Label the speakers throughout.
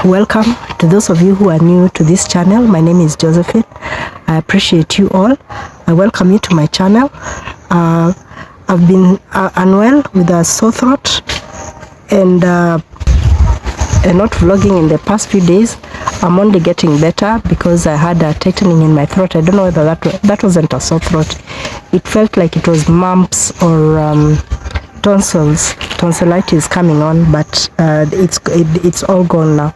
Speaker 1: Welcome to those of you who are new to this channel. My name is Josephine. I appreciate you all. I welcome you to my channel. I've been unwell with a sore throat and not vlogging in the past few days. I'm only getting better because I had a tightening in my throat. I don't know whether that wasn't a sore throat. It felt like it was mumps or tonsillitis coming on, but it's all gone now.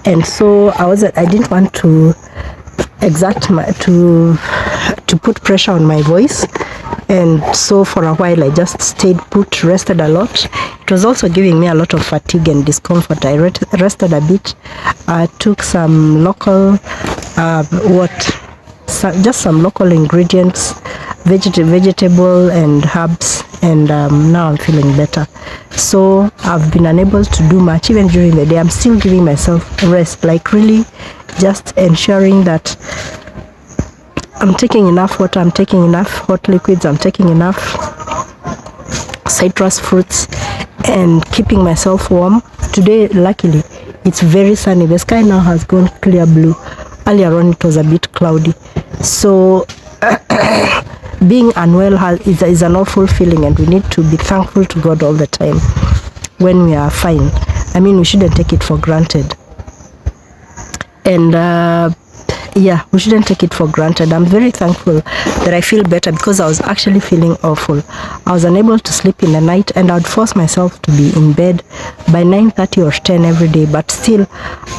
Speaker 1: And so I didn't want to to put pressure on my voice, and so for a while I just stayed put, rested a lot. It was also giving me a lot of fatigue and discomfort. I rested a bit, took some local just some local ingredients, vegetable and herbs, and now I'm feeling better. So I've been unable to do much even during the day. I'm still giving myself rest, like really just ensuring that I'm taking enough water, I'm taking enough hot liquids, I'm taking enough citrus fruits, and keeping myself warm. Today, luckily, it's very sunny. The sky now has gone clear blue. Earlier on, it was a bit cloudy. So being unwell is an awful feeling, and we need to be thankful to God all the time when we are fine. I mean, we shouldn't take it for granted. And yeah, we shouldn't take it for granted. I'm very thankful that I feel better because I was actually feeling awful. I was unable to sleep in the night, and I'd force myself to be in bed by 9:30 or 10 every day, but still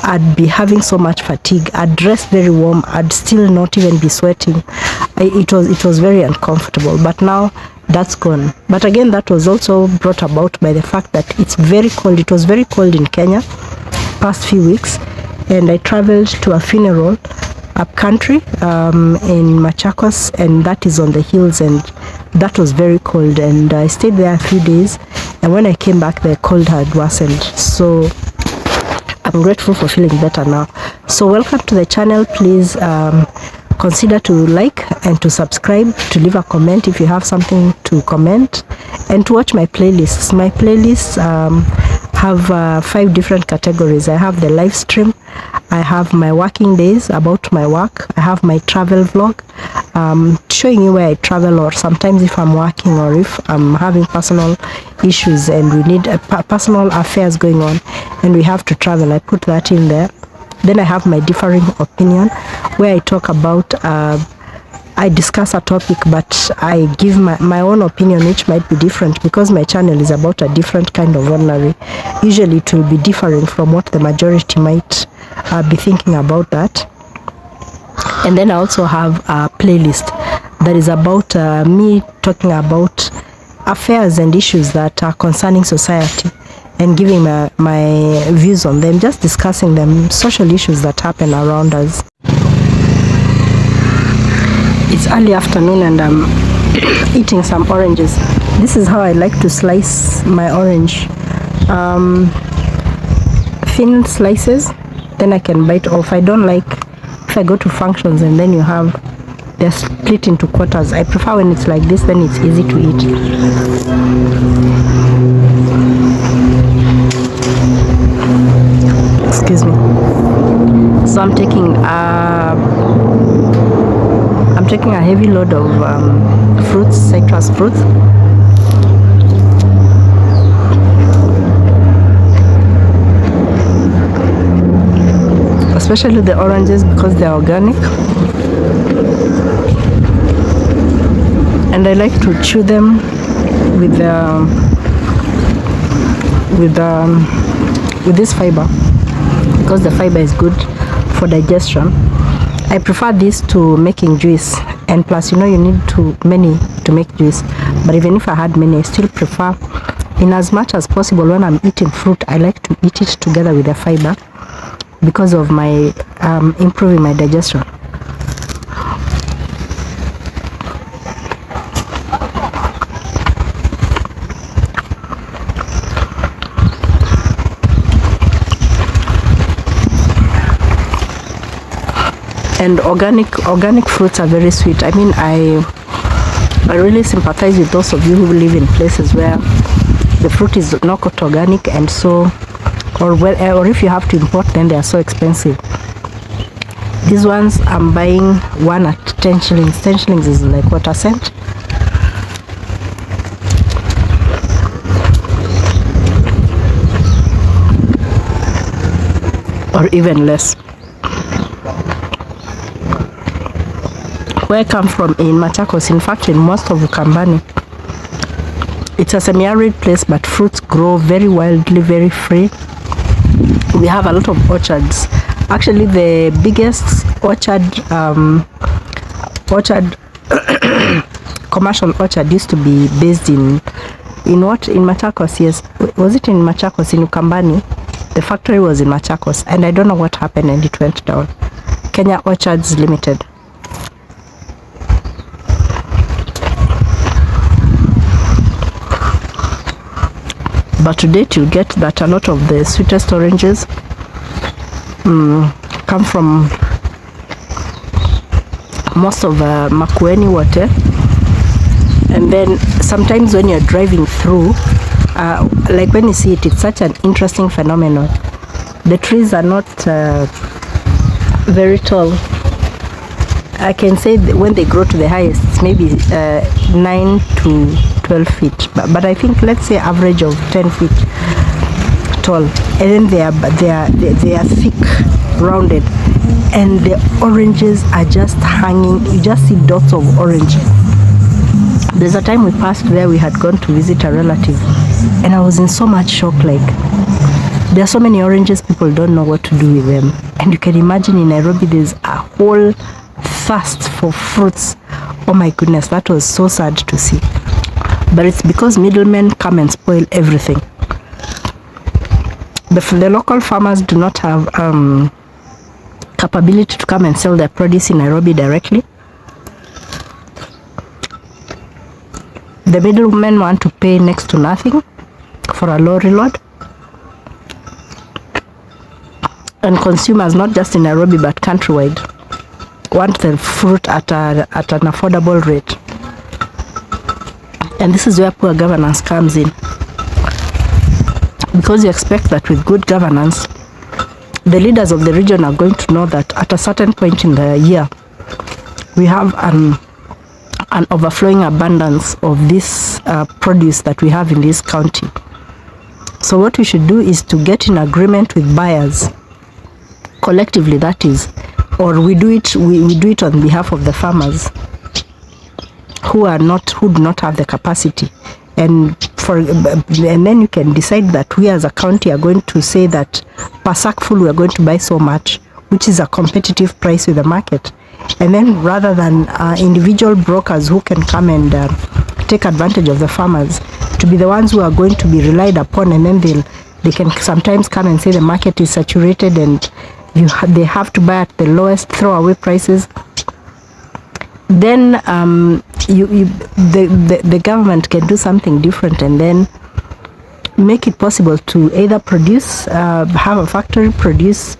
Speaker 1: I'd be having so much fatigue. I'd dress very warm, I'd still not even be sweating. It was very uncomfortable, but now that's gone. But again, that was also brought about by the fact that it's very cold. It was very cold in Kenya past few weeks, and I traveled to a funeral up country in Machakos, and that is on the hills, and that was very cold, and I stayed there a few days, and when I came back the cold had worsened. So I'm grateful for feeling better now. So welcome to the channel. Please consider to like and to subscribe, to leave a comment if you have something to comment, and to watch my playlists. My playlists have 5 different categories. I have the live stream, I have my working days about my work, I have my travel vlog, showing you where I travel, or sometimes if I'm working or if I'm having personal issues and we need personal affairs going on and we have to travel, I put that in there. Then I have my differing opinion, where I talk about I discuss a topic, but I give my own opinion, which might be different because my channel is about a different kind of ordinary. Usually it will be differing from what the majority might be thinking about that. And then I also have a playlist that is about me talking about affairs and issues that are concerning society, and giving my views on them, just discussing them, social issues that happen around us. It's early afternoon and I'm eating some oranges. This is how I like to slice my orange. Thin slices, then I can bite off. I don't like if I go to functions and then they're split into quarters. I prefer when it's like this, then it's easy to eat. Excuse me. So I'm taking a heavy load of fruits, citrus fruits. Especially the oranges because they're organic. And I like to chew them with this fiber, because the fiber is good for digestion. I prefer this to making juice, and plus you need many to make juice, but even if I had many, I still prefer, in as much as possible, when I'm eating fruit, I like to eat it together with the fiber because of my improving my digestion. And organic fruits are very sweet. I mean, I really sympathize with those of you who live in places where the fruit is not organic, and so or if you have to import, then they are so expensive. These ones I'm buying one at 10 shillings. 10 shillings is like what, a cent? Or even less. Where I come from in Machakos, in fact in most of Ukambani, it's a semi-arid place, but fruits grow very wildly, very free. We have a lot of orchards. Actually, the biggest orchard commercial orchard used to be based in Machakos. Yes, was it in Machakos, in Ukambani? The factory was in Machakos, and I don't know what happened and it went down. Kenya Orchards Limited. But to date, you get that a lot of the sweetest oranges come from most of Makueni water. And then sometimes when you're driving through, like when you see it, it's such an interesting phenomenon. The trees are not very tall. I can say that when they grow to the highest, it's maybe 9 to 12 feet. But I think, let's say average of 10 feet tall. And then they are thick, rounded. And the oranges are just hanging. You just see dots of orange. There's a time we passed there, we had gone to visit a relative. And I was in so much shock, like, there are so many oranges, people don't know what to do with them. And you can imagine in Nairobi, there's a whole thirst for fruits. Oh my goodness, that was so sad to see. But it's because middlemen come and spoil everything. The local farmers do not have capability to come and sell their produce in Nairobi directly. The middlemen want to pay next to nothing for a lorry load. And consumers, not just in Nairobi but countrywide, want the fruit at an affordable rate. And this is where poor governance comes in. Because you expect that with good governance, the leaders of the region are going to know that at a certain point in the year, we have an overflowing abundance of this produce that we have in this county. So what we should do is to get in agreement with buyers, collectively that is, or we do it on behalf of the farmers who do not have the capacity, and then you can decide that we as a county are going to say that per sackful we are going to buy so much, which is a competitive price with the market. And then rather than individual brokers who can come and take advantage of the farmers to be the ones who are going to be relied upon, and then they can sometimes come and say the market is saturated and they have to buy at the lowest throwaway prices, then the government can do something different and then make it possible to either produce, have a factory produce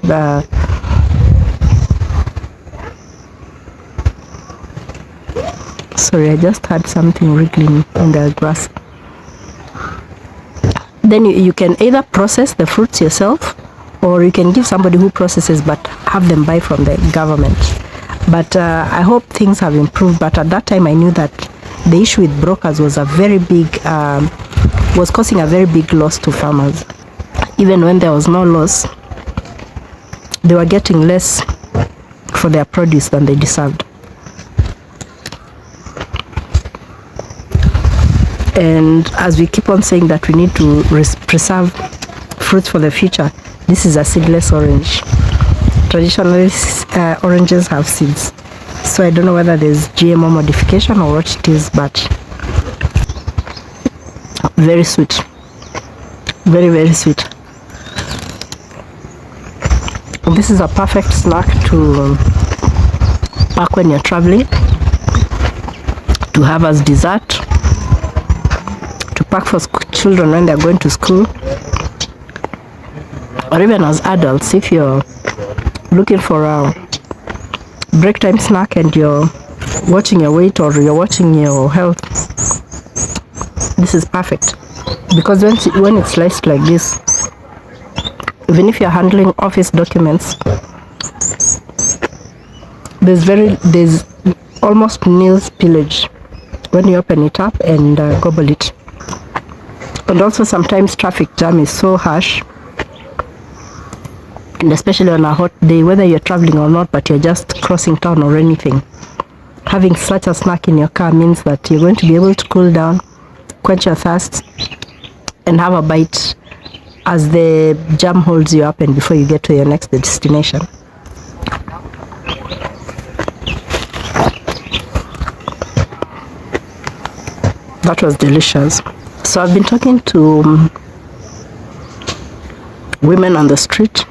Speaker 1: sorry, I just had something wriggling in the grass. Then you can either process the fruits yourself, or you can give somebody who processes but have them buy from the government. But I hope things have improved. But at that time I knew that the issue with brokers was was causing a very big loss to farmers. Even when there was no loss, they were getting less for their produce than they deserved. And as we keep on saying that we need to preserve fruits for the future, this is a seedless orange. Traditionally, oranges have seeds. So I don't know whether there's GMO modification or what it is, but very sweet. Very, very sweet. And this is a perfect snack to pack when you're traveling, to have as dessert, to pack for children when they're going to school, or even as adults if you're looking for a break time snack and you're watching your weight or you're watching your health. This is perfect, because when it's sliced like this, even if you're handling office documents, there's almost nil spillage when you open it up and gobble it. And also sometimes traffic jam is so harsh, and especially on a hot day, whether you're traveling or not, but you're just crossing town or anything, having such a snack in your car means that you're going to be able to cool down, quench your thirst, and have a bite as the jam holds you up and before you get to your next destination. That was delicious. So I've been talking to women on the street,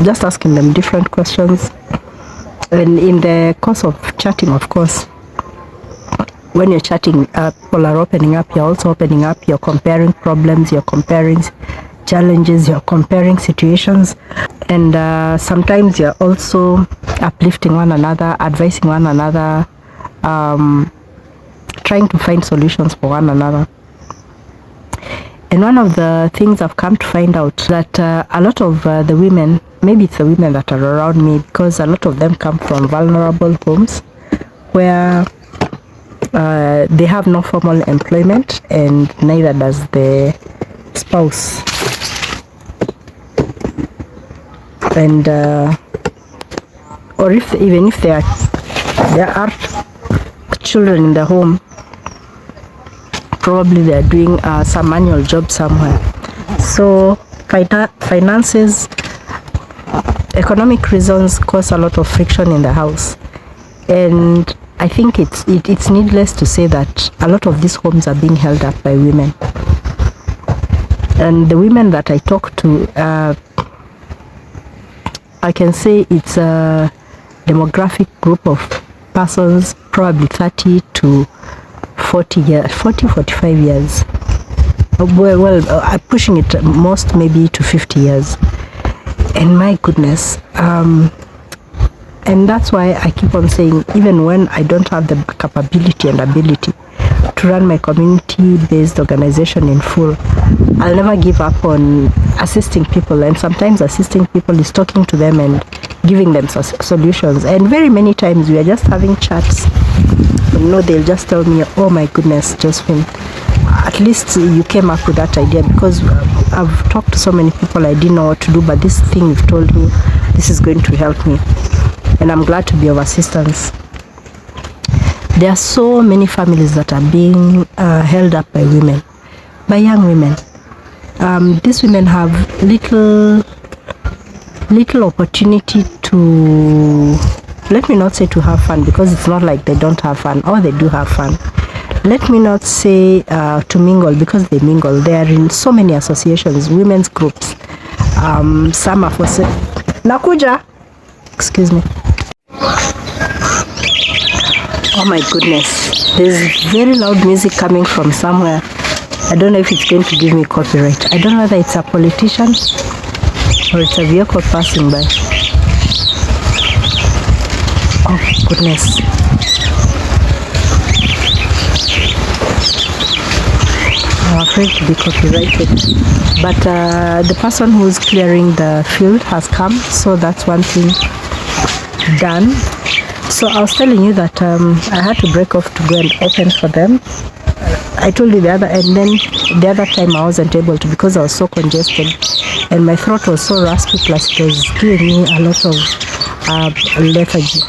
Speaker 1: just asking them different questions, and in the course of chatting, of course, when you're chatting, people are opening up, you're also opening up, you're comparing problems, you're comparing challenges, you're comparing situations, and sometimes you're also uplifting one another, advising one another, trying to find solutions for one another. And one of the things I've come to find out that a lot of the women, maybe it's the women that are around me, because a lot of them come from vulnerable homes where they have no formal employment and neither does the spouse. And or even if there are children in the home, probably they are doing some manual job somewhere. So finances, economic reasons cause a lot of friction in the house, and I think it's needless to say that a lot of these homes are being held up by women. And the women that I talk to, I can say it's a demographic group of persons, probably 30 to 45 years. Well, I'm pushing it most maybe to 50 years. And my goodness, and that's why I keep on saying, even when I don't have the capability and ability to run my community-based organization in full, I'll never give up on assisting people. And sometimes assisting people is talking to them and giving them solutions. And very many times we are just having chats. They'll just tell me, oh my goodness, Josephine, at least you came up with that idea, because I've talked to so many people, I didn't know what to do, but this thing you've told me, this is going to help me. And I'm glad to be of assistance. There are so many families that are being held up by women, by young women. These women have little opportunity to, let me not say to have fun, because it's not like they don't have fun, or they do have fun. Let me not say to mingle, because they mingle. They are in so many associations, women's groups. Some are for Nakuja. Excuse me. Oh my goodness. There's very loud music coming from somewhere. I don't know if it's going to give me copyright. I don't know whether it's a politician or it's a vehicle passing by. Oh goodness. I'm afraid to be copyrighted. But the person who's clearing the field has come, so that's one thing done. So I was telling you that I had to break off to go and open for them. I told you and then the other time I wasn't able to, because I was so congested and my throat was so raspy, plus it was giving me a lot of lethargy.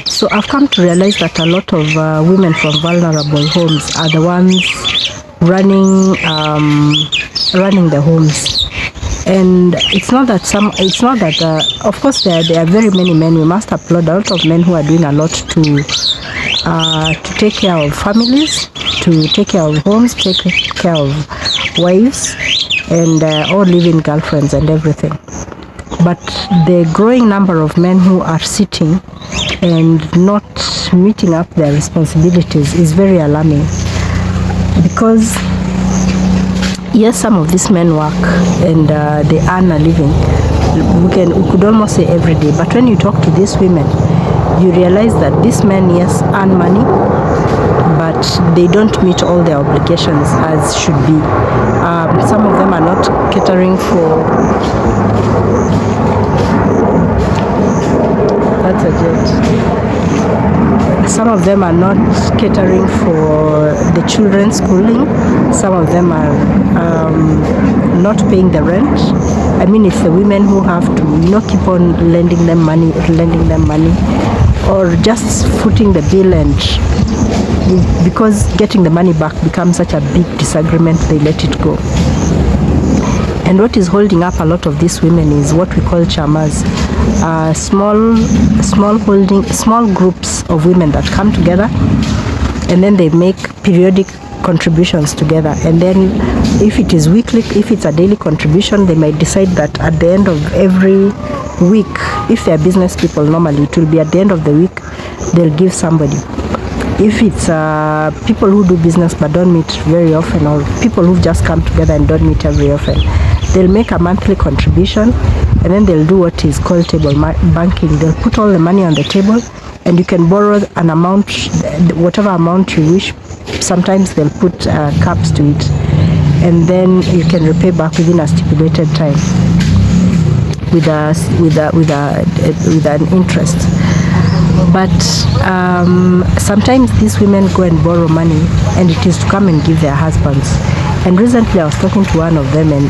Speaker 1: So I've come to realize that a lot of women from vulnerable homes are the ones running the homes. And it's not that of course there are very many men. We must applaud a lot of men who are doing a lot to take care of families, to take care of homes, take care of wives, and all living girlfriends and everything. But the growing number of men who are sitting and not meeting up their responsibilities is very alarming, because yes, some of these men work and they earn a living. We could almost say every day. But when you talk to these women, you realize that these men, yes, earn money. but they don't meet all their obligations as should be. Some of them are not catering for... That's a jet. Some of them are not catering for the children's schooling. Some of them are not paying the rent. I mean, it's the women who have to, keep on lending them money, or just footing the bill, and because getting the money back becomes such a big disagreement, they let it go. And what is holding up a lot of these women is what we call chamas, small groups of women that come together, and then they make periodic contributions together. And then if it is weekly, if it's a daily contribution, they might decide that at the end of every week, if they're business people, normally it will be at the end of the week, they'll give somebody. If it's people who do business but don't meet very often, or people who've just come together and don't meet very often, they'll make a monthly contribution, and then they'll do what is called table banking. They'll put all the money on the table, and you can borrow an amount, whatever amount you wish. Sometimes they'll put caps to it, and then you can repay back within a stipulated time with an interest. But sometimes these women go and borrow money, and it is to come and give their husbands. And recently I was talking to one of them, and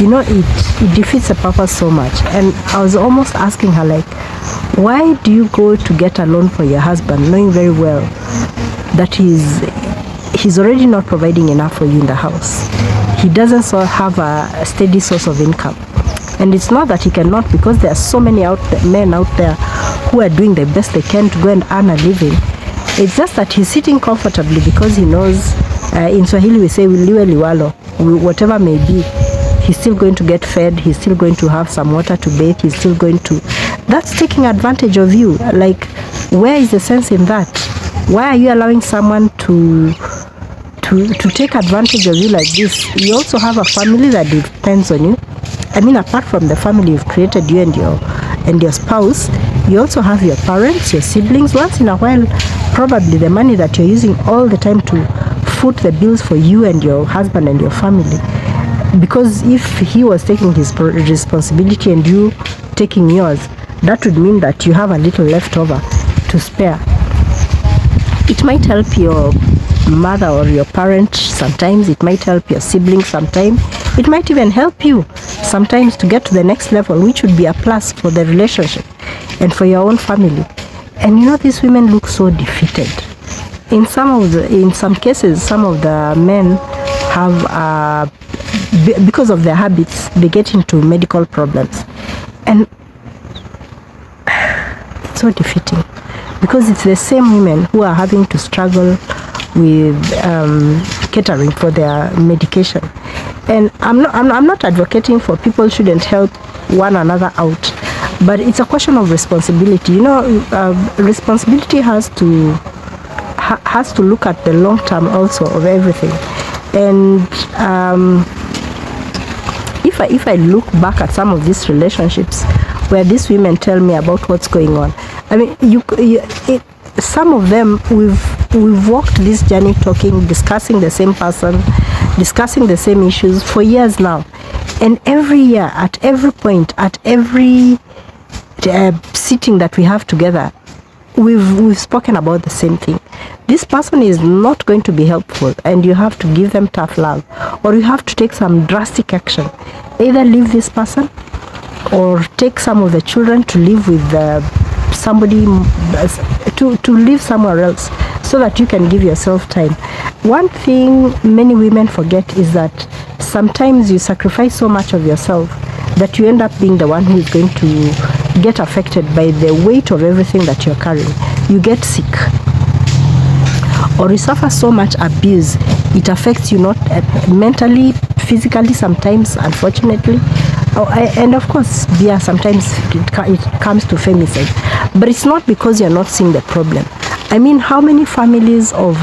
Speaker 1: it defeats the purpose so much. And I was almost asking her, like, why do you go to get a loan for your husband, knowing very well that he's already not providing enough for you in the house? He doesn't have a steady source of income. And it's not that he cannot, because there are so many men out there who are doing the best they can to go and earn a living. It's just that he's sitting comfortably because he knows, in Swahili we say, liwe liwalo, whatever may be, he's still going to get fed, he's still going to have some water to bathe, he's still going to... That's taking advantage of you. Like, where is the sense in that? Why are you allowing someone to take advantage of you like this? You also have a family that depends on you. I mean, apart from the family you've created, you and your spouse, you also have your parents, your siblings. Once in a while, probably the money that you're using all the time to foot the bills for you and your husband and your family. Because if he was taking his responsibility and you taking yours, that would mean that you have a little left over to spare. It might help your mother or your parent sometimes, it might help your siblings sometimes, it might even help you sometimes to get to the next level, which would be a plus for the relationship and for your own family. And these women look so defeated. In some cases, some of the men have because of their habits, they get into medical problems, and it's so defeating, because it's the same women who are having to struggle with catering for their medication. And I'm not advocating for people shouldn't help one another out, but it's a question of responsibility. Responsibility has to look at the long term also of everything. And if I look back at some of these relationships where these women tell me about what's going on, I mean, some of them we've walked this journey, discussing the same person, discussing the same issues for years now, and every year, at every point, at every sitting that we have together, we've spoken about the same thing. This person is not going to be helpful, and you have to give them tough love, or you have to take some drastic action. Either leave this person, or take some of the children to live with somebody, to live somewhere else, so that you can give yourself time. One thing many women forget is that sometimes you sacrifice so much of yourself that you end up being the one who is going to get affected by the weight of everything that you're carrying. You get sick, or you suffer so much abuse, it affects you not mentally, physically sometimes, unfortunately. And of course, sometimes it comes to femicide. But it's not because you're not seeing the problem. I mean, how many families of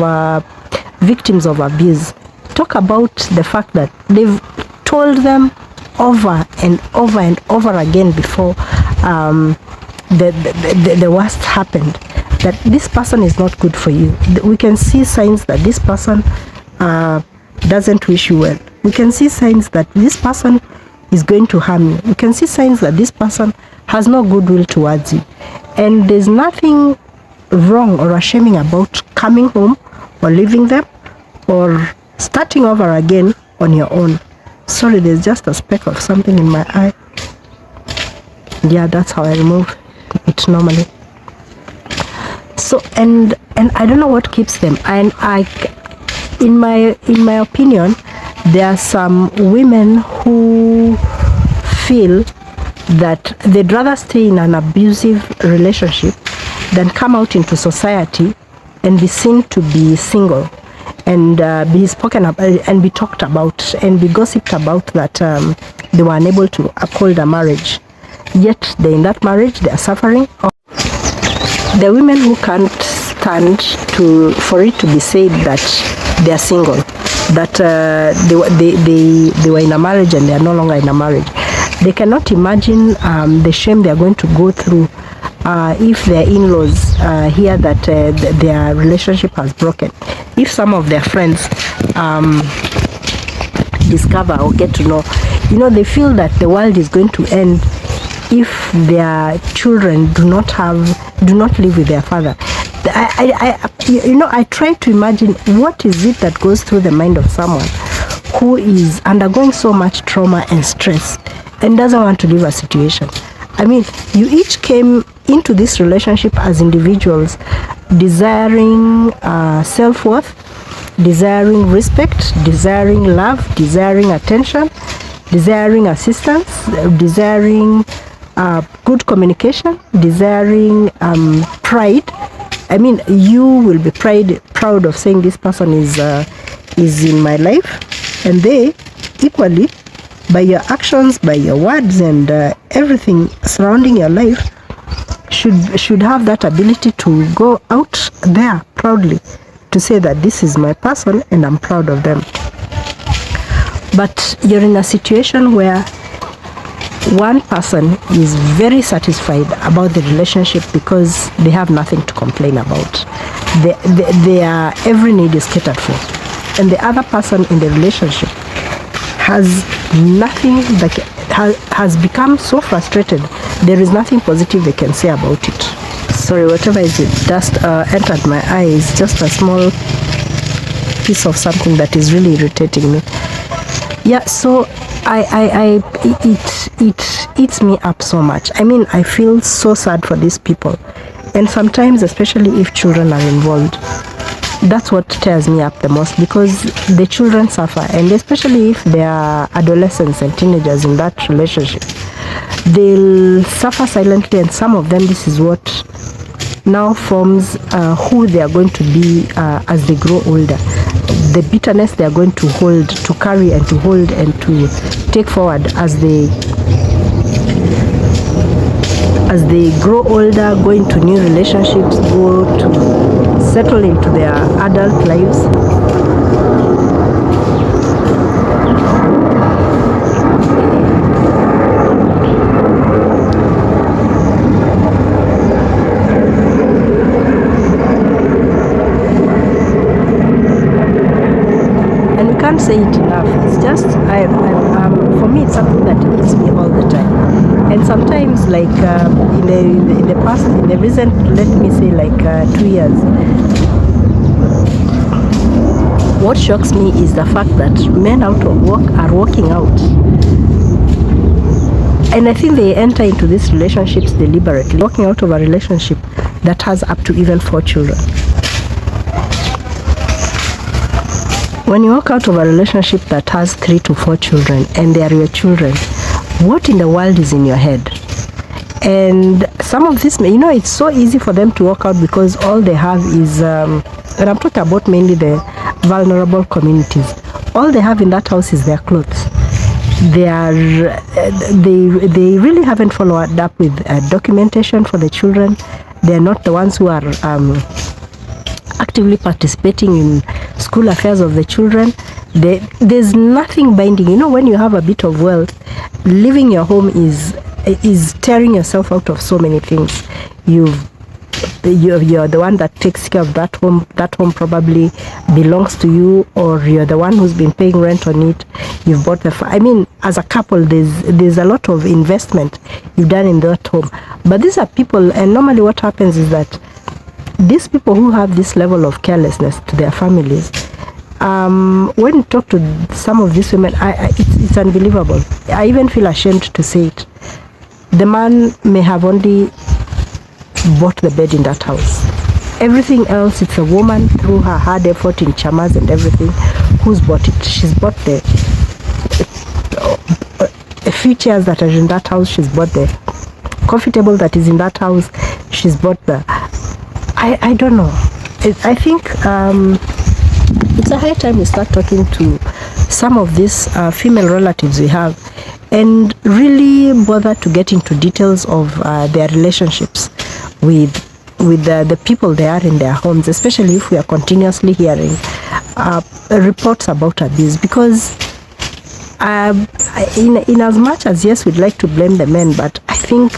Speaker 1: victims of abuse talk about the fact that they've told them over and over and over again before the worst happened, that this person is not good for you. We can see signs that this person doesn't wish you well. We can see signs that this person is going to harm you. We can see signs that this person has no goodwill towards you. And there's nothing wrong or shaming about coming home or leaving them or starting over again on your own. Sorry, there's just a speck of something in my eye. Yeah, that's how I remove it normally. So and I don't know what keeps them. And in my opinion, there are some women who feel that they'd rather stay in an abusive relationship than come out into society and be seen to be single and be spoken about and be talked about and be gossiped about that they were unable to uphold a marriage. Yet they're in that marriage, they are suffering. The women who can't stand for it to be said that they are single, that they were in a marriage and they are no longer in a marriage. They cannot imagine the shame they are going to go through if their in-laws hear that their relationship has broken. If some of their friends discover or get to know, they feel that the world is going to end if their children do not live with their father. I try to imagine what is it that goes through the mind of someone who is undergoing so much trauma and stress and doesn't want to leave a situation. I mean, you each came into this relationship as individuals, desiring self-worth, desiring respect, desiring love, desiring attention, desiring assistance, desiring good communication, desiring pride. I mean, you will be proud of saying this person is in my life, and they equally, by your actions, by your words, and everything surrounding your life, should have that ability to go out there proudly to say that this is my person and I'm proud of them. But you're in a situation where one person is very satisfied about the relationship because they have nothing to complain about. Their every need is catered for. And the other person in the relationship has nothing, has become so frustrated, there is nothing positive they can say about it. Sorry, whatever is it, dust entered my eye is just a small piece of something that is really irritating me. Yeah, so it eats me up so much. I mean, I feel so sad for these people. And sometimes, especially if children are involved, that's what tears me up the most, because the children suffer, and especially if they are adolescents and teenagers in that relationship, they'll suffer silently, and some of them, this is what now forms who they are going to be as they grow older. The bitterness they are going to hold, to carry and to hold and to take forward as they grow older, go into new relationships, go to settle into their adult lives. And we can't say it enough. It's just, for me, it's something that eats me all the time. And sometimes, like in the past, in the recent, let me say, like 2 years, what shocks me is the fact that men out of work are walking out. And I think they enter into these relationships deliberately, walking out of a relationship that has up to even 4 children. When you walk out of a relationship that has 3 to 4 children and they are your children, what in the world is in your head? And some of this, it's so easy for them to walk out because all they have is, and I'm talking about mainly the vulnerable communities, all they have in that house is their clothes. They really haven't followed up with documentation for the children. They're not the ones who are actively participating in school affairs of the children. There's nothing binding. When you have a bit of wealth, leaving your home is tearing yourself out of so many things. You've you're the one that takes care of that home. That home probably belongs to you, or you're the one who's been paying rent on it. You've bought I mean, as a couple, there's a lot of investment you've done in that home. But these are people, and normally what happens is that these people who have this level of carelessness to their families, when you talk to some of these women, it's unbelievable. I even feel ashamed to say it. The man may have only bought the bed in that house. Everything else, it's a woman through her hard effort in chamas and everything who's bought it. She's bought the a few chairs that are in that house. She's bought the coffee table that is in that house. She's bought the I don't know. I think it's a high time we start talking to some of these female relatives we have and really bother to get into details of their relationships with the people they are in their homes, especially if we are continuously hearing reports about abuse. Because in as much as, yes, we'd like to blame the men, but I think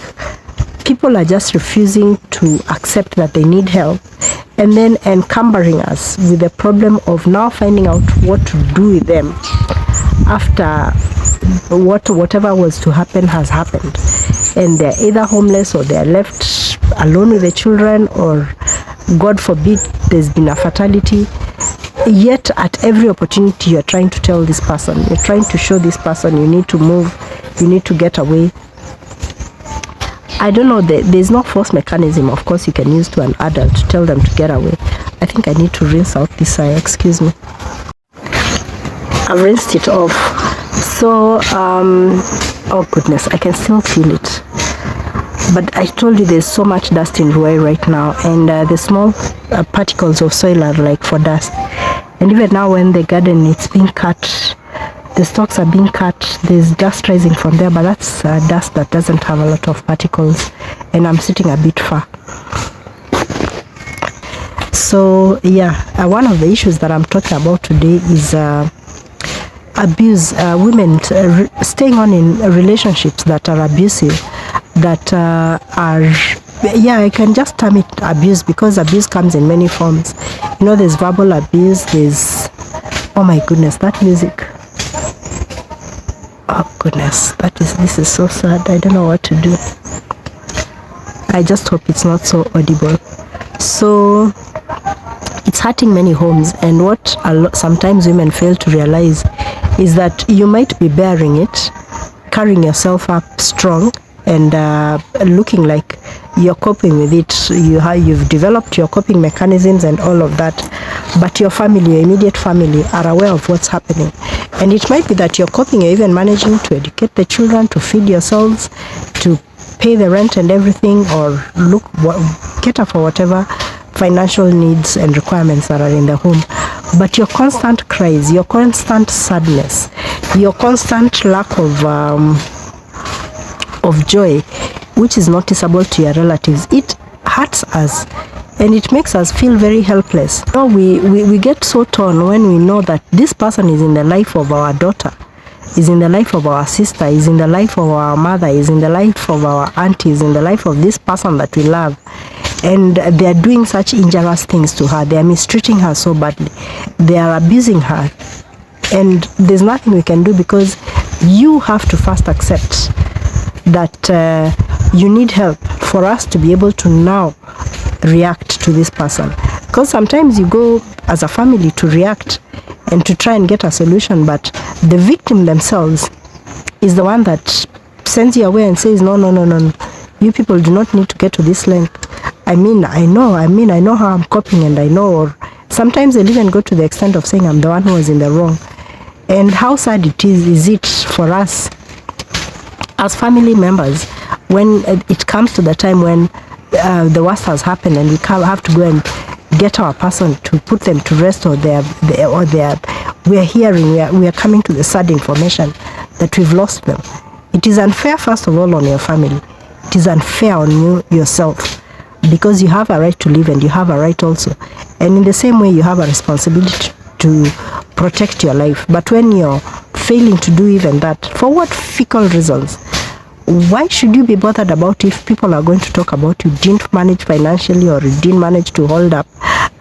Speaker 1: people are just refusing to accept that they need help, and then encumbering us with the problem of now finding out what to do with them after whatever was to happen has happened, and they're either homeless or they're left alone with the children, or God forbid there's been a fatality. Yet at every opportunity you're trying to tell this person, you're trying to show this person you need to move, you need to get away. I don't know, there's no force mechanism, of course, you can use to an adult to tell them to get away. I think I need to rinse out this eye, excuse me. I've rinsed it off. So, oh goodness, I can still feel it. But I told you there's so much dust in Ruai right now, and the small particles of soil are like for dust. And even now when the garden is being cut, the stalks are being cut, there's dust rising from there, but that's dust that doesn't have a lot of particles, and I'm sitting a bit far. So yeah, one of the issues that I'm talking about today is abuse, women staying on in relationships that are abusive, that are, yeah, I can just term it abuse, because abuse comes in many forms. You know, there's verbal abuse, there's, oh my goodness, that music. Oh goodness, this is so sad. I don't know what to do. I just hope it's not so audible. So it's hurting many homes, and what sometimes women fail to realize is that you might be bearing it, carrying yourself up strong, and looking like you're coping with it. You've developed your coping mechanisms and all of that, but your family, your immediate family, are aware of what's happening. And it might be that you're coping, you're even managing to educate the children, to feed yourselves, to pay the rent and everything, or cater for whatever financial needs and requirements that are in the home. But your constant cries, your constant sadness, your constant lack of joy, which is noticeable to your relatives, it hurts us, and it makes us feel very helpless. So we get so torn when we know that this person is in the life of our daughter, is in the life of our sister, is in the life of our mother, is in the life of our auntie, is in the life of this person that we love, and they are doing such injurious things to her. They are mistreating her so badly, they are abusing her, and there's nothing we can do, because you have to first accept that you need help for us to be able to now react to this person. Because sometimes you go as a family to react and to try and get a solution, but the victim themselves is the one that sends you away and says, no, you people do not need to get to this length. I know how I'm coping, and I know, or sometimes they'll even go to the extent of saying I'm the one who was in the wrong. And how sad is it for us as family members when it comes to the time when the worst has happened, and we have to go and get our person to put them to rest, or we are coming to the sad information that we've lost them. It is unfair, first of all, on your family. It is unfair on you yourself, because you have a right to live, and you have a right also, and in the same way you have a responsibility to protect your life. But when you're failing to do even that, for what fickle reasons? why should you be bothered about if people are going to talk about you didn't manage financially, or you didn't manage to hold up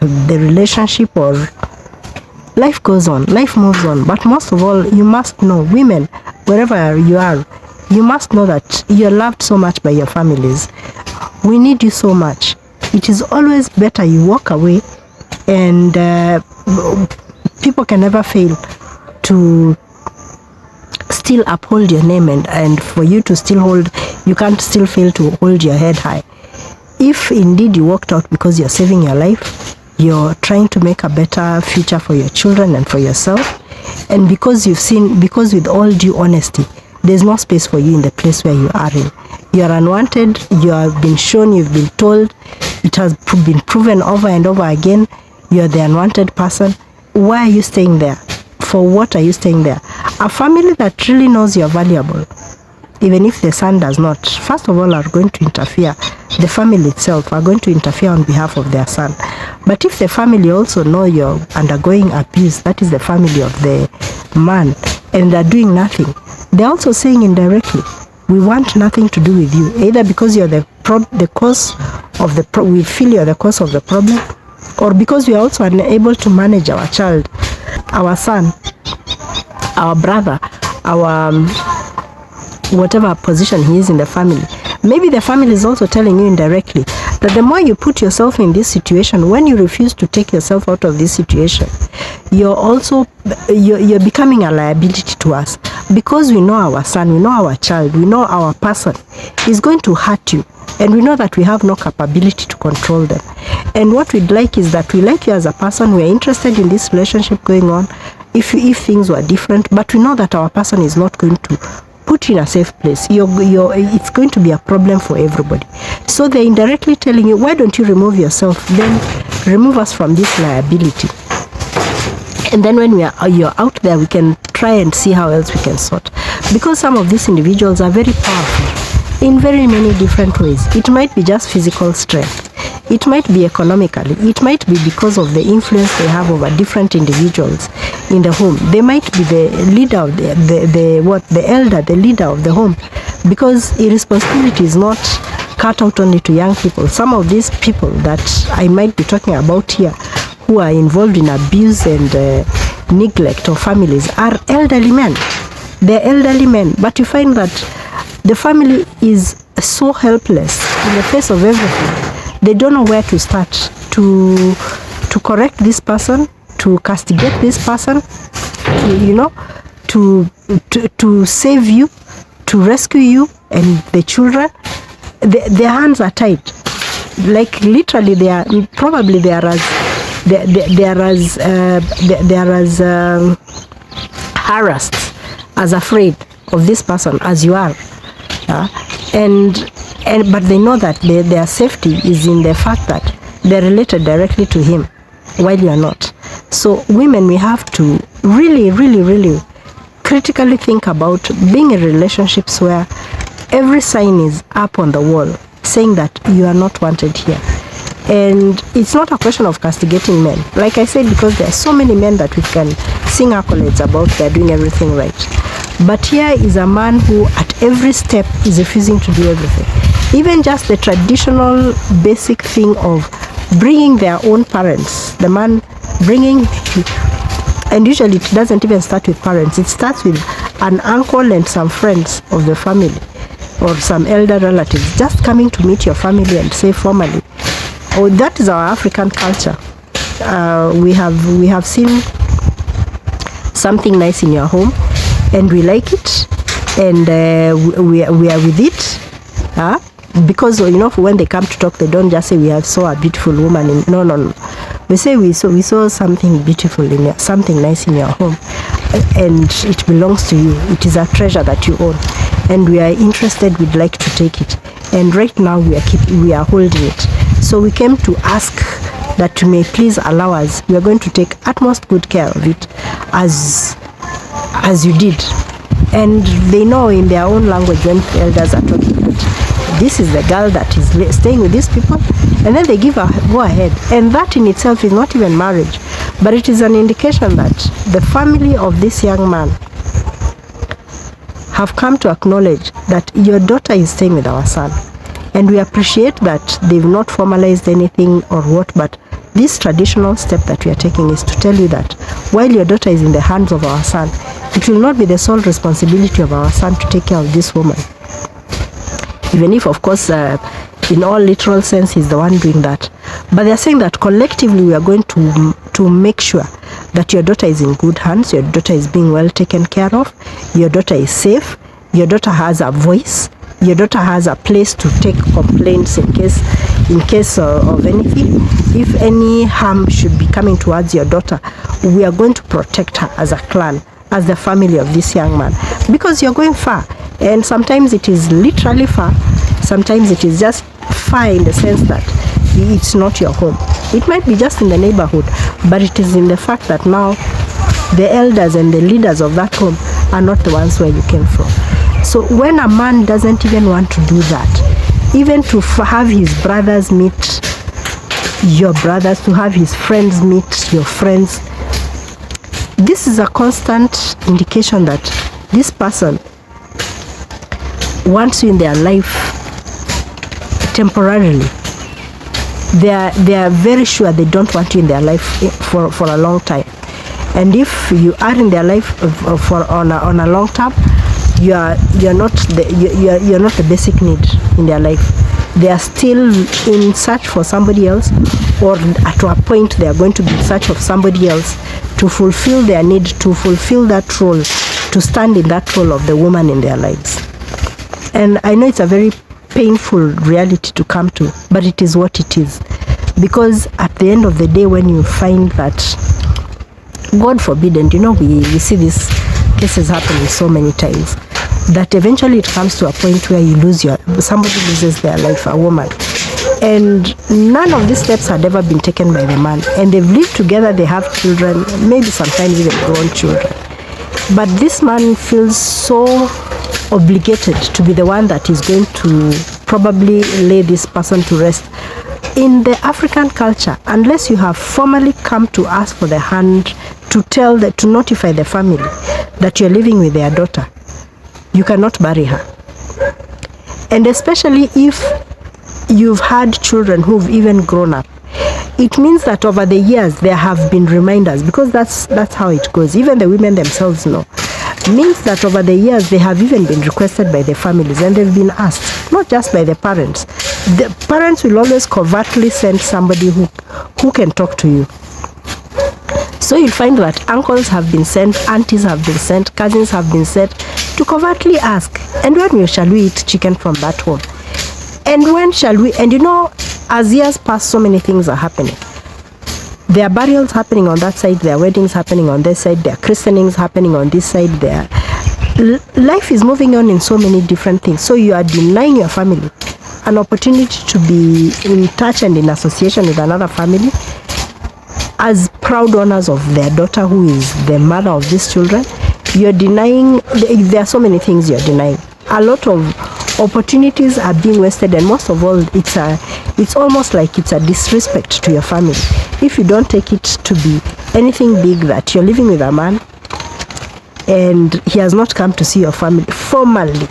Speaker 1: the relationship, or life goes on, life moves on. But most of all, you must know, women, wherever you are, you must know that you're loved so much by your families. We need you so much. It is always better you walk away, and people can never fail to still uphold your name, and for you to still hold, you can't still fail to hold your head high. If indeed you walked out because you're saving your life, you're trying to make a better future for your children and for yourself, and because with all due honesty, there's no space for you in the place where you are in. You're unwanted, you have been shown, you've been told, it has been proven over and over again, you're the unwanted person. Why are you staying there? For what are you staying there? A family that really knows you're valuable, even if the son does not, first of all, are going to interfere. The family itself are going to interfere on behalf of their son. But if the family also know you're undergoing abuse, that is the family of the man, and they're doing nothing, they're also saying indirectly, we want nothing to do with you, either because you're the cause of we feel you're the cause of the problem, or because we are also unable to manage our child, our son, our brother, our whatever position he is in the family. Maybe the family is also telling you indirectly that the more you put yourself in this situation, when you refuse to take yourself out of this situation, you're becoming a liability to us, because we know our son, we know our child, we know our person is going to hurt you, and we know that we have no capability to control them. And what we'd like is that we like you as a person, we're interested in this relationship going on, if things were different, but we know that our person is not going to put you in a safe place. It's going to be a problem for everybody. So they're indirectly telling you, why don't you remove yourself, then remove us from this liability. And then when you're out there, we can try and see how else we can sort. Because some of these individuals are very powerful in very many different ways. It might be just physical strength. It might be economically. It might be because of the influence they have over different individuals in the home. They might be the leader of the leader of the home, because irresponsibility is not cut out only to young people. Some of these people that I might be talking about here, who are involved in abuse and neglect of families, are elderly men. They're elderly men, but you find that the family is so helpless in the face of everything. They don't know where to start to correct this person, to castigate this person, to save you, to rescue you and the children. Their hands are tied. Like literally, they are as harassed, as afraid of this person as you are, but they know that their safety is in the fact that they're related directly to him, while you are not. So women, we have to really, really, really critically think about being in relationships where every sign is up on the wall saying that you are not wanted here. And it's not a question of castigating men, like I said, because there are so many men that we can sing accolades about, they're doing everything right. But here is a man who at every step is refusing to do everything. Even just the traditional basic thing of bringing their own parents, the man bringing, and usually it doesn't even start with parents, it starts with an uncle and some friends of the family, or some elder relatives, just coming to meet your family and say formally, oh, that is our African culture. We have seen something nice in your home, and we like it, and we are with it. Because when they come to talk, they don't just say we have saw a beautiful woman. No. We say we saw something beautiful something nice in your home, and it belongs to you. It is a treasure that you own, and we are interested. We'd like to take it, and right now we are holding it. So we came to ask that you may please allow us. We are going to take utmost good care of it, as you did. And they know in their own language when the elders are talking about, this is the girl that is staying with these people, and then they give a go ahead. And that in itself is not even marriage, but it is an indication that the family of this young man have come to acknowledge that your daughter is staying with our son. And we appreciate that they've not formalized anything or what, but this traditional step that we are taking is to tell you that while your daughter is in the hands of our son, it will not be the sole responsibility of our son to take care of this woman. Even if, of course, in all literal sense, he's the one doing that. But they're saying that collectively we are going to make sure that your daughter is in good hands, your daughter is being well taken care of, your daughter is safe, your daughter has a voice, your daughter has a place to take complaints in case of anything. If any harm should be coming towards your daughter, we are going to protect her as a clan, as the family of this young man, because you're going far. And sometimes it is literally far, sometimes it is just far in the sense that it's not your home. It might be just in the neighborhood, but it is in the fact that now the elders and the leaders of that home are not the ones where you came from. So when a man doesn't even want to do that, even to have his brothers meet your brothers, to have his friends meet your friends, this is a constant indication that this person wants you in their life temporarily. They are very sure they don't want you in their life for a long time. And if you are in their life on a long term, you're not the basic need in their life. They are still in search for somebody else, or to a point they are going to be in search of somebody else to fulfill their need, to fulfill that role, to stand in that role of the woman in their lives. And I know it's a very painful reality to come to, but it is what it is. Because at the end of the day, when you find that, God forbid, and we see these cases happening so many times, that eventually it comes to a point where somebody loses their life, a woman. And none of these steps had ever been taken by the man. And they've lived together, they have children, maybe sometimes even grown children. But this man feels so obligated to be the one that is going to probably lay this person to rest. In the African culture, unless you have formally come to ask for the hand to notify the family that you're living with their daughter, you cannot bury her. And especially if you've had children who've even grown up, it means that over the years there have been reminders, because that's how it goes. Even the women themselves know. Means that over the years they have even been requested by the families, and they've been asked, not just by the parents. The parents will always covertly send somebody who can talk to you. So you'll find that uncles have been sent, aunties have been sent, cousins have been sent to covertly ask, and when shall we eat chicken from that home? And when shall we? And as years pass, so many things are happening. There are burials happening on that side, there are weddings happening on this side, there are christenings happening on this side. Life is moving on in so many different things. So you are denying your family an opportunity to be in touch and in association with another family as proud owners of their daughter, who is the mother of these children. You're denying, there are so many things you're denying. A lot of opportunities are being wasted, and most of all, it's almost like it's a disrespect to your family if you don't take it to be anything big, that you're living with a man and he has not come to see your family formally,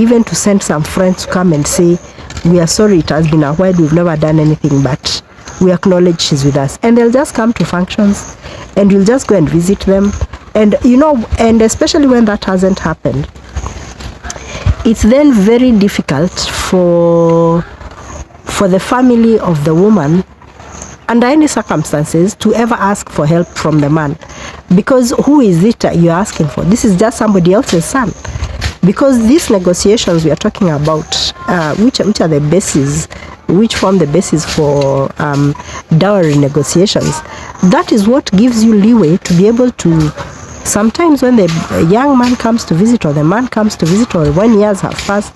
Speaker 1: even to send some friends to come and say, we are sorry, it has been a while, we've never done anything, but we acknowledge she's with us. And they'll just come to functions and you'll just go and visit them. And and especially when that hasn't happened, it's then very difficult for the family of the woman, under any circumstances, to ever ask for help from the man. Because who is it you're asking for? This is just somebody else's son. Because these negotiations we are talking about, which are the basis, which form the basis for dowry negotiations, that is what gives you leeway to be able to, sometimes when the young man comes to visit, or the man comes to visit, or when years have passed,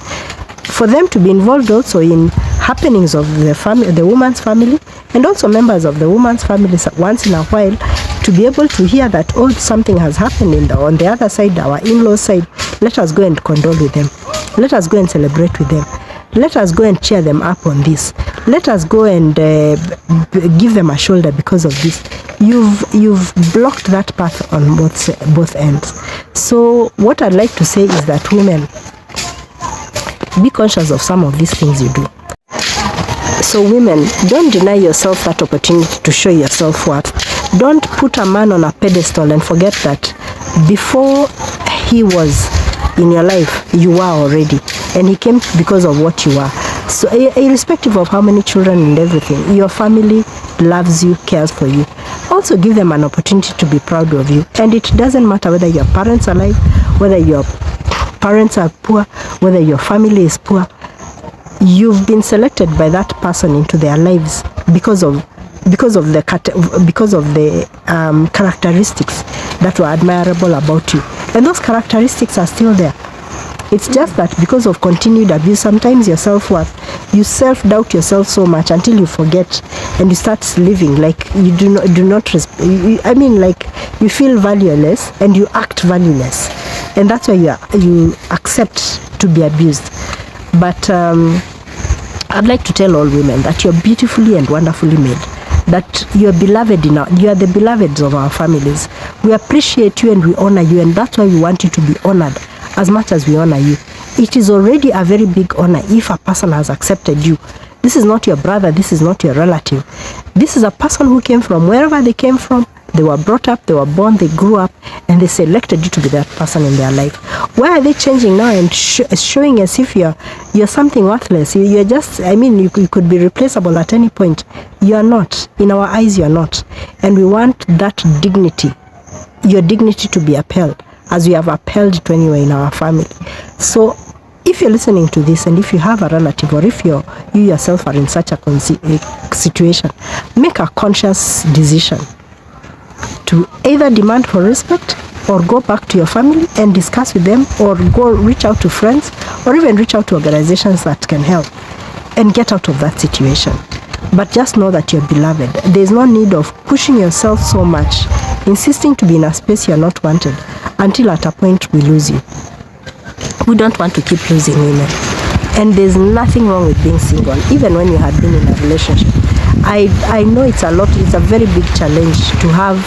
Speaker 1: for them to be involved also in happenings of the family, the woman's family, and also members of the woman's family once in a while, to be able to hear that, oh, something has happened on the other side, our in-law side. Let us go and condole with them. Let us go and celebrate with them. Let us go and cheer them up on this. Let us go and give them a shoulder because of this. you've blocked that path on both ends. So what I'd like to say is that women, be conscious of some of these things you do. So women, don't deny yourself that opportunity to show your self-worth. Don't put a man on a pedestal and forget that before he was in your life, you were already, and he came because of what you are. So irrespective of how many children and everything, your family loves you, cares for you. Also give them an opportunity to be proud of you. And it doesn't matter whether your parents are alive, whether your parents are poor, whether your family is poor. You've been selected by that person into their lives because of the characteristics that were admirable about you, and those characteristics are still there. It's just that because of continued abuse, sometimes your self-worth, you self-doubt yourself so much until you forget and you start living like you do not like you feel valueless and you act valueless, and that's why you accept to be abused. But I'd like to tell all women that you're beautifully and wonderfully made, that you're beloved you are the beloveds of our families. We appreciate you and we honor you, and that's why we want you to be honored as much as we honor you. It is already a very big honor if a person has accepted you. This is not your brother, this is not your relative. This is a person who came from wherever they came from. They were brought up, they were born, they grew up, and they selected you to be that person in their life. Why are they changing now and showing as if you're something worthless? You're just, you could be replaceable at any point. You are not. In our eyes, you are not. And we want that dignity, your dignity, to be upheld, as we have upheld it when you were in our family. So if you're listening to this, and if you have a relative, or if you yourself are in such a situation, make a conscious decision to either demand for respect or go back to your family and discuss with them, or go reach out to friends, or even reach out to organizations that can help and get out of that situation. But just know that you're beloved. There's no need of pushing yourself so much, insisting to be in a space you're not wanted, until at a point we lose you. We don't want to keep losing women. And there's nothing wrong with being single, even when you had been in a relationship. I know it's a very big challenge to have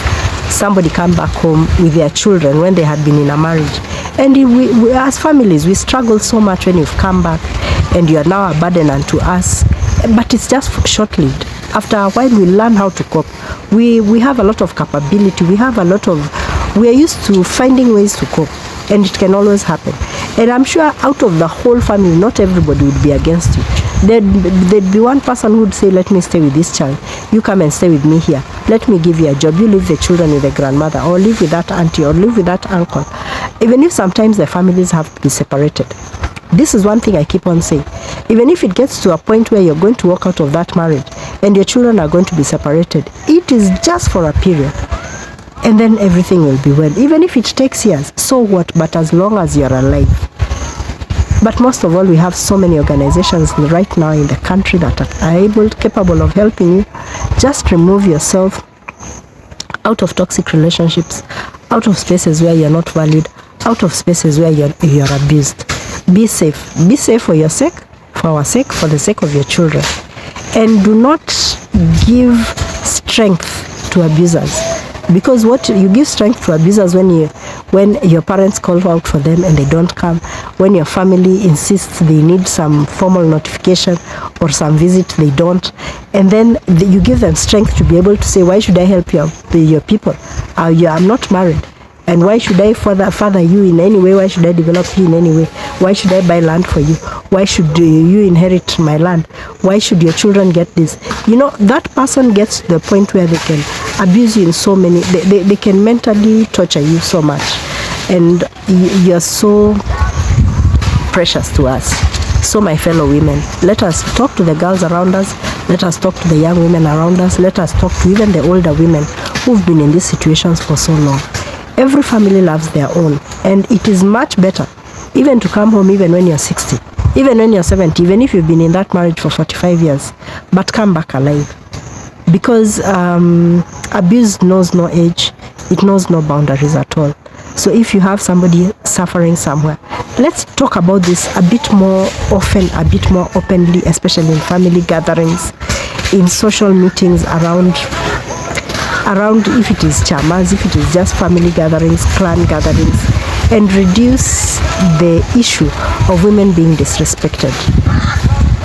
Speaker 1: somebody come back home with their children when they had been in a marriage. And we as families, we struggle so much when you've come back and you are now a burden unto us. But it's just short-lived. After a while, we learn how to cope. We have a lot of capability. We are used to finding ways to cope, and it can always happen. And I'm sure out of the whole family, not everybody would be against you. There'd be one person who would say, let me stay with this child. You come and stay with me here. Let me give you a job. You leave the children with the grandmother, or live with that auntie, or live with that uncle. Even if sometimes the families have to be separated. This is one thing I keep on saying. Even if it gets to a point where you're going to walk out of that marriage and your children are going to be separated, it is just for a period. And then everything will be well. Even if it takes years, so what? But as long as you're alive. But most of all, we have so many organizations right now in the country that are capable of helping you. Just remove yourself out of toxic relationships, out of spaces where you're not valued, out of spaces where you're abused. Be safe. Be safe for your sake, for our sake, for the sake of your children. And do not give strength to abusers. Because what you give strength to abusers when your parents call out for them and they don't come, when your family insists they need some formal notification or some visit, they don't, and then you give them strength to be able to say, why should I help your people? I'm not married. And why should I father you in any way? Why should I develop you in any way? Why should I buy land for you? Why should you inherit my land? Why should your children get this? That person gets to the point where they can abuse you in so many, they can mentally torture you so much. And you're so precious to us. So my fellow women, let us talk to the girls around us. Let us talk to the young women around us. Let us talk to even the older women who've been in these situations for so long. Every family loves their own, and it is much better even to come home even when you're 60, even when you're 70, even if you've been in that marriage for 45 years, but come back alive. Because abuse knows no age, it knows no boundaries at all. So if you have somebody suffering somewhere, let's talk about this a bit more often, a bit more openly, especially in family gatherings, in social meetings around around, if it is chamas, if it is just family gatherings, clan gatherings, and reduce the issue of women being disrespected,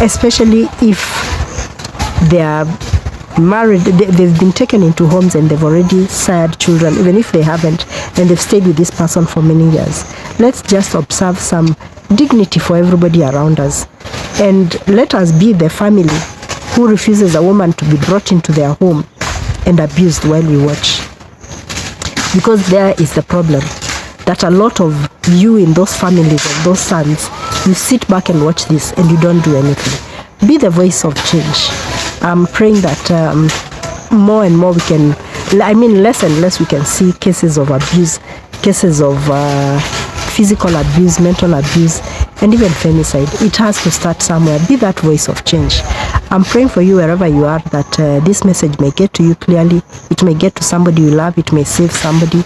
Speaker 1: especially if they are married, they've been taken into homes and they've already sired children, even if they haven't, and they've stayed with this person for many years. Let's just observe some dignity for everybody around us, and let us be the family who refuses a woman to be brought into their home and abused while we watch. Because there is the problem, that a lot of you in those families of those sons, you sit back and watch this and you don't do anything. Be the voice of change. I'm praying that more and more we can, less and less we can see cases of abuse, cases of physical abuse, mental abuse, and even femicide. It has to start somewhere. Be that voice of change. I'm praying for you wherever you are, that this message may get to you clearly. It may get to somebody you love. It may save somebody.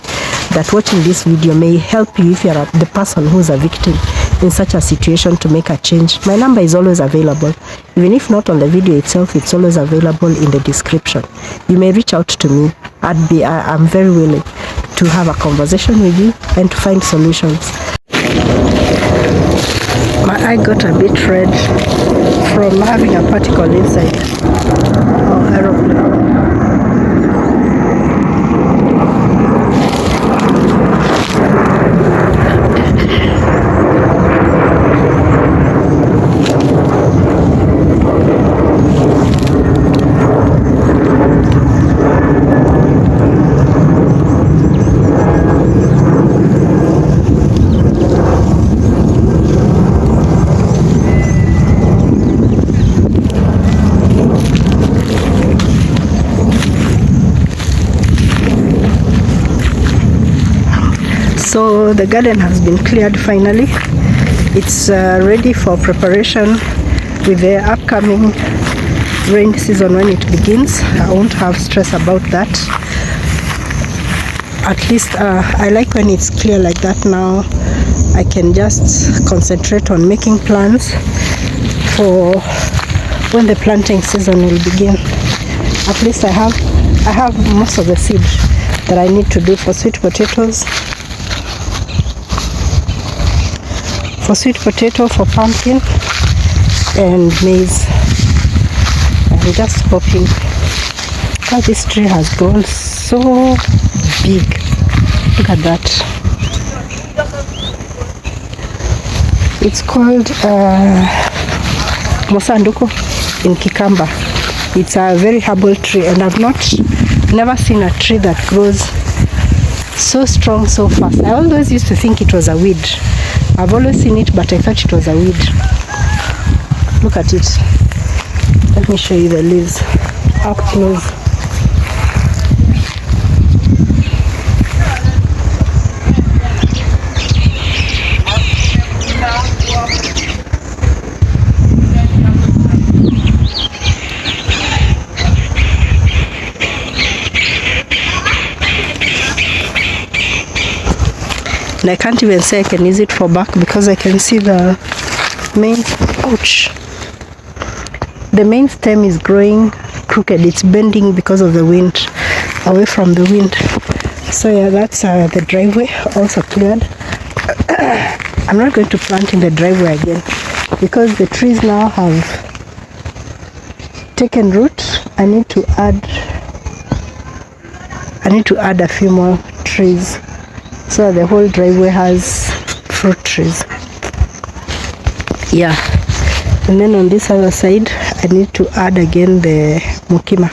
Speaker 1: That watching this video may help you if you're the person who's a victim in such a situation to make a change. My number is always available. Even if not on the video itself, it's always available in the description. You may reach out to me. I'm very willing to have a conversation with you and to find solutions. My eye got a bit red from having a particle inside. Oh, aeroplane. So the garden has been cleared finally. It's ready for preparation with the upcoming rain season when it begins. I won't have stress about that. At least I like when it's clear like that. Now I can just concentrate on making plans for when the planting season will begin. At least I have most of the seed that I need to do for sweet potatoes, for pumpkin and maize. I'm just hoping, because this tree has grown so big. Look at that. It's called Mosanduko in Kikamba. It's a very herbal tree, and I've never seen a tree that grows so strong so fast. I always used to think it was a weed. I've always seen it, but I thought it was a weed. Look at it. Let me show you the leaves up close. And I can't even say I can use it for back because I can see the main, ouch. The main stem is growing crooked. It's bending because of the wind, away from the wind. So yeah, that's the driveway also cleared. I'm not going to plant in the driveway again because the trees now have taken root. I need to add a few more trees so the whole driveway has fruit trees. Yeah, and then on this other side I need to add again the mokima.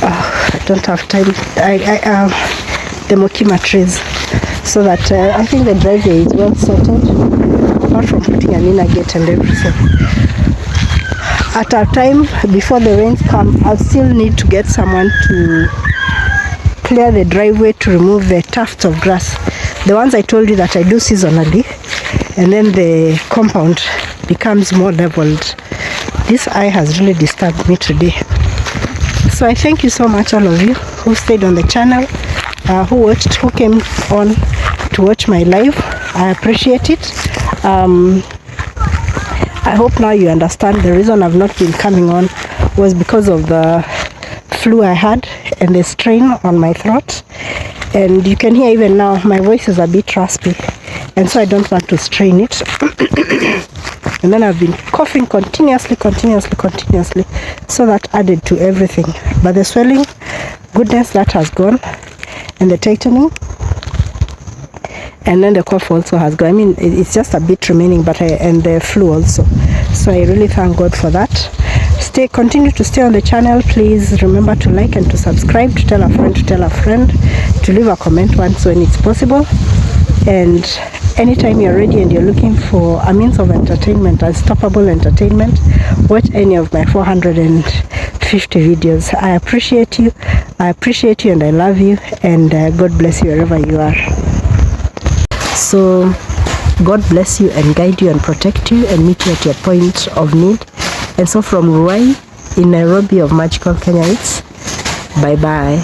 Speaker 1: I don't have time. The mokima trees, so that I think the driveway is well sorted, apart from putting an inner gate and everything. At a time before the rains come, I'll still need to get someone to clear the driveway to remove the tufts of grass, the ones I told you that I do seasonally, and then the compound becomes more leveled. This eye has really disturbed me today. So I thank you so much, all of you who stayed on the channel, who came on to watch my live. I appreciate it. I hope now you understand the reason I've not been coming on was because of the flu I had, and the strain on my throat, and you can hear even now my voice is a bit raspy, and so I don't want to strain it. And then I've been coughing continuously, so that added to everything. But the swelling, goodness, that has gone, and the tightening, and then the cough also has gone. I mean, it's just a bit remaining, but and the flu also. So I really thank God for that. Continue to stay on the channel. Please remember to like and to subscribe, to tell a friend, to leave a comment once when it's possible. And anytime you're ready and you're looking for a means of entertainment, unstoppable entertainment, watch any of my 450 videos. I appreciate you, and I love you, and God bless you wherever you are. So God bless you and guide you and protect you and meet you at your point of need. And so from Ruai in Nairobi of magical Kenya, it's bye bye.